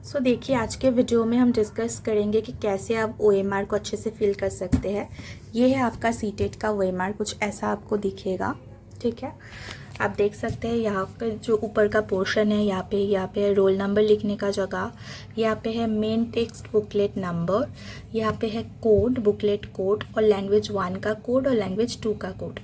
सो देखिए, आज के वीडियो में हम डिस्कस करेंगे कि कैसे आप OMR को अच्छे से फिल कर सकते हैं। ये है आपका सीटेट का OMR, कुछ ऐसा आपको दिखेगा। ठीक है, आप देख सकते हैं यहाँ पे जो ऊपर का पोर्शन है, यहाँ पे है रोल नंबर लिखने का जगह, यहाँ पे है मेन टेक्स्ट बुकलेट नंबर, यहाँ पे है कोड, बुकलेट कोड और लैंग्वेज 1 का कोड और लैंग्वेज 2 का कोड।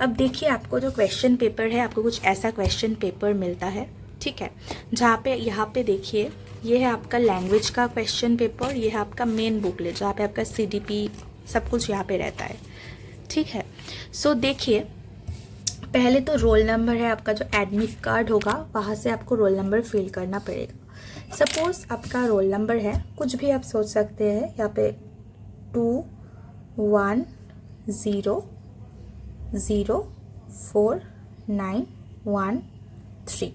अब देखिए, आपको जो क्वेश्चन पेपर है, आपको कुछ ऐसा क्वेश्चन पेपर मिलता है। ठीक है, जहाँ पे यहाँ पे देखिए, ये है आपका लैंग्वेज का क्वेश्चन पेपर, ये है आपका मेन बुकलेट जहाँ पे आपका CDP सब कुछ यहाँ पे रहता है। ठीक है, सो देखिए, पहले तो रोल नंबर है आपका, जो एडमिट कार्ड होगा वहाँ से आपको रोल नंबर फिल करना पड़ेगा। सपोज आपका रोल नंबर है, कुछ भी आप सोच सकते हैं, यहाँ पे 2 1 0 0 4 9 1 3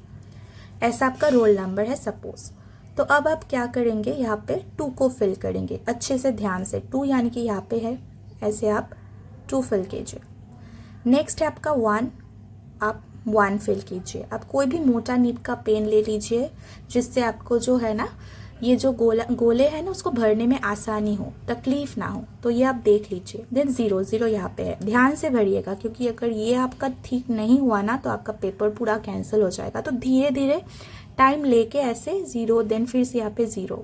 ऐसा आपका रोल नंबर है सपोज। तो अब आप क्या करेंगे, यहाँ पे 2 को फिल करेंगे अच्छे से, ध्यान से। 2 यानी कि यहाँ पे है, ऐसे आप 2 फिल कीजिए। नेक्स्ट है आपका 1, आप 1 फिल कीजिए। आप कोई भी मोटा नीब का पेन ले लीजिए, जिससे आपको जो है ना, ये जो गोले हैं ना, उसको भरने में आसानी हो, तकलीफ ना हो। तो ये आप देख लीजिए। देन 0 0 यहाँ पे है, ध्यान से भरिएगा, क्योंकि अगर ये आपका ठीक नहीं हुआ ना तो आपका पेपर पूरा कैंसिल हो जाएगा। तो धीरे धीरे टाइम लेके ऐसे 0, देन फिर से यहाँ पे 0।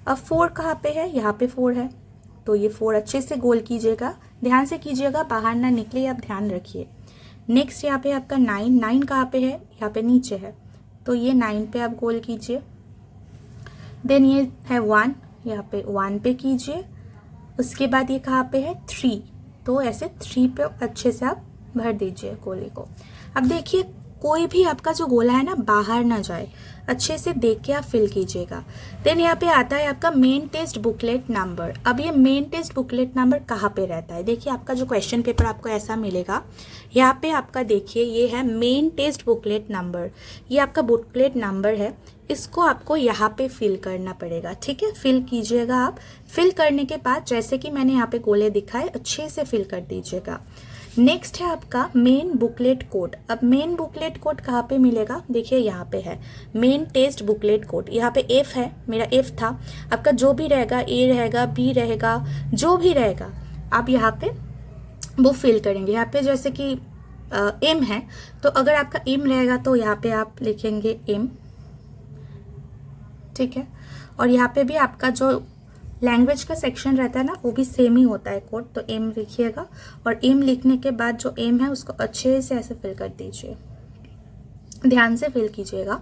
अब 4 कहाँ पे है, यहाँ पे 4 है, तो ये 4 अच्छे से गोल कीजिएगा, ध्यान से कीजिएगा, बाहर ना निकले, आप ध्यान रखिए। नेक्स्ट यहाँ पे आपका 9, 9 कहाँ पे है, यहाँ पे नीचे है, तो ये 9 पे आप गोल कीजिए। देन ये है 1, यहाँ पे 1 पे कीजिए। उसके बाद ये कहाँ पे है, 3, तो ऐसे 3 पे अच्छे से आप भर दीजिए गोले को। अब देखिए, कोई भी आपका जो गोला है ना, बाहर ना जाए, अच्छे से देख के आप फिल कीजिएगा। देन यहाँ पे आता है आपका मेन टेस्ट बुकलेट नंबर। अब ये मेन टेस्ट बुकलेट नंबर कहाँ पे रहता है, देखिए आपका जो क्वेश्चन पेपर आपको ऐसा मिलेगा, यहाँ पे आपका देखिए ये है मेन टेस्ट बुकलेट नंबर, ये आपका बुकलेट नंबर है, इसको आपको यहाँ पे फिल करना पड़ेगा। ठीक है, फिल कीजिएगा आप। फिल करने के बाद जैसे कि मैंने यहाँ पे गोले दिखाए, अच्छे से फिल कर दीजिएगा। नेक्स्ट है आपका मेन बुकलेट कोड। अब मेन बुकलेट कोड कहाँ पे मिलेगा, देखिए यहाँ पे है मेन टेस्ट बुकलेट कोड। यहाँ पे F है, मेरा F था, आपका जो भी रहेगा, A रहेगा, B रहेगा, जो भी रहेगा, आप यहाँ पे वो फिल करेंगे। यहाँ पे जैसे कि M है, तो अगर आपका M रहेगा तो यहाँ पे आप लिखेंगे M। ठीक है, और यहाँ पे भी आपका जो लैंग्वेज का सेक्शन रहता है ना, वो भी सेम ही होता है कोड, तो एम लिखिएगा। और एम लिखने के बाद जो एम है उसको अच्छे से ऐसे फिल कर दीजिए, ध्यान से फिल कीजिएगा।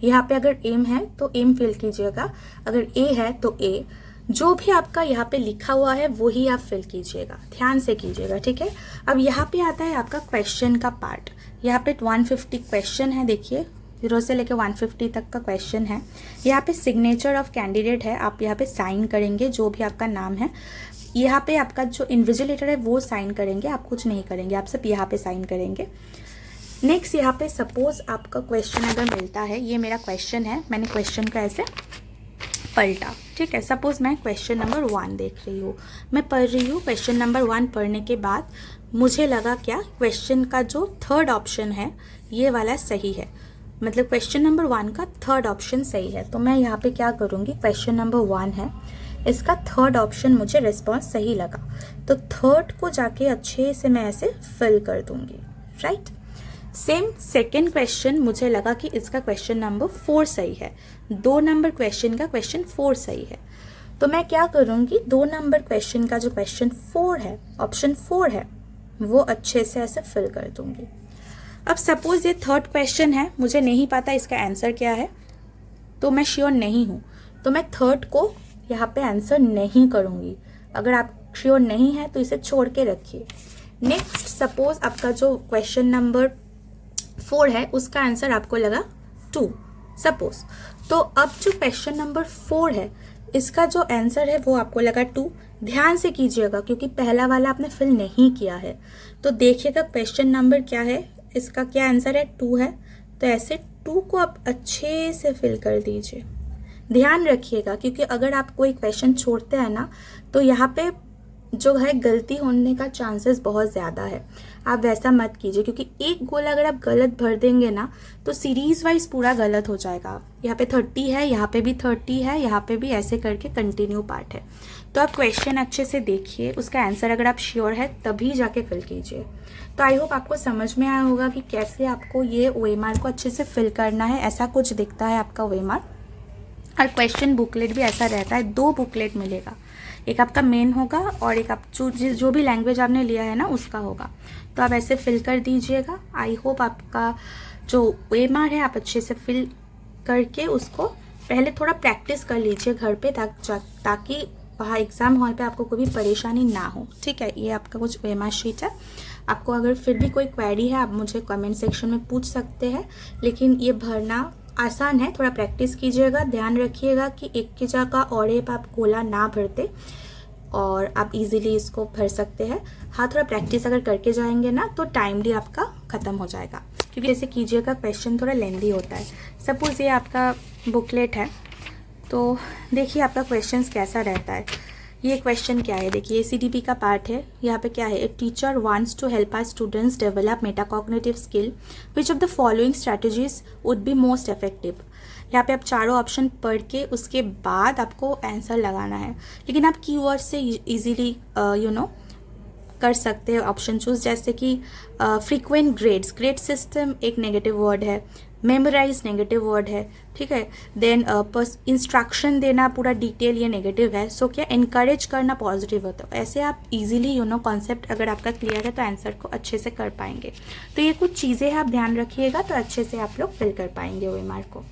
यहाँ पे अगर एम है तो एम फिल कीजिएगा, अगर ए है तो ए, जो भी आपका यहाँ पे लिखा हुआ है वही आप फिल कीजिएगा, ध्यान से कीजिएगा। ठीक है, अब यहाँ पे आता है आपका क्वेश्चन का पार्ट। यहाँ पे 150 क्वेश्चन है, देखिए 0 से लेकर 150 तक का क्वेश्चन है। यहाँ पे सिग्नेचर ऑफ कैंडिडेट है, आप यहाँ पे साइन करेंगे जो भी आपका नाम है। यहाँ पे आपका जो इन्विजिलेटर है वो साइन करेंगे, आप कुछ नहीं करेंगे, आप सिर्फ यहाँ पे साइन करेंगे। नेक्स्ट यहाँ पे सपोज आपका क्वेश्चन अगर मिलता है, ये मेरा क्वेश्चन है, मैंने क्वेश्चन का ऐसे पलटा। ठीक है, सपोज मैं क्वेश्चन नंबर 1 देख रही हूँ, मैं पढ़ रही हूँ। क्वेश्चन नंबर 1 पढ़ने के बाद मुझे लगा क्या, क्वेश्चन का जो 3rd ऑप्शन है ये वाला सही है, मतलब क्वेश्चन नंबर 1 का 3rd ऑप्शन सही है। तो मैं यहाँ पे क्या करूँगी, क्वेश्चन नंबर 1 है, इसका 3rd ऑप्शन मुझे रिस्पॉन्स सही लगा, तो 3rd को जाके अच्छे से मैं ऐसे फिल कर दूँगी। राइट, सेम 2nd क्वेश्चन, मुझे लगा कि इसका क्वेश्चन नंबर 4 सही है, 2 नंबर क्वेश्चन का क्वेश्चन 4 सही है, तो मैं क्या करूँगी, 2 नंबर क्वेश्चन का जो क्वेश्चन 4 है, ऑप्शन 4 है, वो अच्छे से ऐसे फिल कर दूँगी। अब सपोज ये 3rd क्वेश्चन है, मुझे नहीं पता इसका आंसर क्या है, तो मैं श्योर नहीं हूँ, तो मैं 3rd को यहाँ पे आंसर नहीं करूँगी। अगर आप श्योर नहीं है तो इसे छोड़ के रखिए। नेक्स्ट सपोज आपका जो क्वेश्चन नंबर 4 है, उसका आंसर आपको लगा 2 सपोज, तो अब जो क्वेश्चन नंबर 4 है, इसका जो आंसर है वो आपको लगा 2। ध्यान से कीजिएगा, क्योंकि पहला वाला आपने फिल नहीं किया है, तो देखिएगा क्वेश्चन नंबर क्या है, इसका क्या आंसर है, 2 है, तो ऐसे 2 को आप अच्छे से फिल कर दीजिए। ध्यान रखिएगा, क्योंकि अगर आप कोई क्वेश्चन छोड़ते हैं ना, तो यहाँ पे जो है गलती होने का चांसेस बहुत ज़्यादा है। आप वैसा मत कीजिए, क्योंकि एक गोला अगर आप गलत भर देंगे ना तो सीरीज़ वाइज पूरा गलत हो जाएगा। यहाँ पे 30 है, यहाँ पे भी 30 है, यहाँ पे भी, ऐसे करके कंटिन्यू पार्ट है। तो आप क्वेश्चन अच्छे से देखिए, उसका आंसर अगर आप श्योर है तभी जाके फिल कीजिए। तो आई होप आपको समझ में आया होगा कि कैसे आपको ये OMR को अच्छे से फिल करना है। ऐसा कुछ दिखता है आपका OMR। और क्वेश्चन बुकलेट भी ऐसा रहता है, 2 बुकलेट मिलेगा, एक आपका मेन होगा और एक आप जो भी लैंग्वेज आपने लिया है ना उसका होगा। तो आप ऐसे फिल कर दीजिएगा। आई होप आपका जो OMR है आप अच्छे से फिल करके उसको पहले थोड़ा प्रैक्टिस कर लीजिए घर पे, ताकि वहाँ एग्ज़ाम हॉल पे आपको कोई भी परेशानी ना हो। ठीक है, ये आपका कुछ OMR शीट है। आपको अगर फिर भी कोई क्वेरी है आप मुझे कमेंट सेक्शन में पूछ सकते हैं, लेकिन ये भरना आसान है, थोड़ा प्रैक्टिस कीजिएगा। ध्यान रखिएगा कि एक की जगह और एक आप गोला ना भरते, और आप इजीली इसको भर सकते हैं। हाँ, थोड़ा प्रैक्टिस अगर करके जाएंगे ना तो टाइमली आपका ख़त्म हो जाएगा, क्योंकि जैसे कीजिएगा क्वेश्चन थोड़ा लेंदी होता है। सपोज़ ये आपका बुकलेट है, तो देखिए आपका क्वेश्चन कैसा रहता है। ये क्वेश्चन क्या है, देखिए CDP का पार्ट है। यहाँ पे क्या है, a teacher wants to help our students develop metacognitive skill, which of the following strategies would be most effective. यहाँ पे आप चारों ऑप्शन पढ़ के उसके बाद आपको आंसर लगाना है, लेकिन आप कीवर्ड से इजीली कर सकते हैं ऑप्शन चूज। जैसे कि फ्रीक्वेंट ग्रेड सिस्टम एक नेगेटिव वर्ड है, मेमोराइज नेगेटिव वर्ड है, ठीक है। देन इंस्ट्रक्शन देना पूरा डिटेल, ये नेगेटिव है। सो क्या इनकरेज करना पॉजिटिव होता है। ऐसे आप इजीली कॉन्सेप्ट अगर आपका क्लियर है तो आंसर को अच्छे से कर पाएंगे। तो ये कुछ चीज़ें हैं, आप ध्यान रखिएगा तो अच्छे से आप लोग फिल कर पाएंगे OMR को।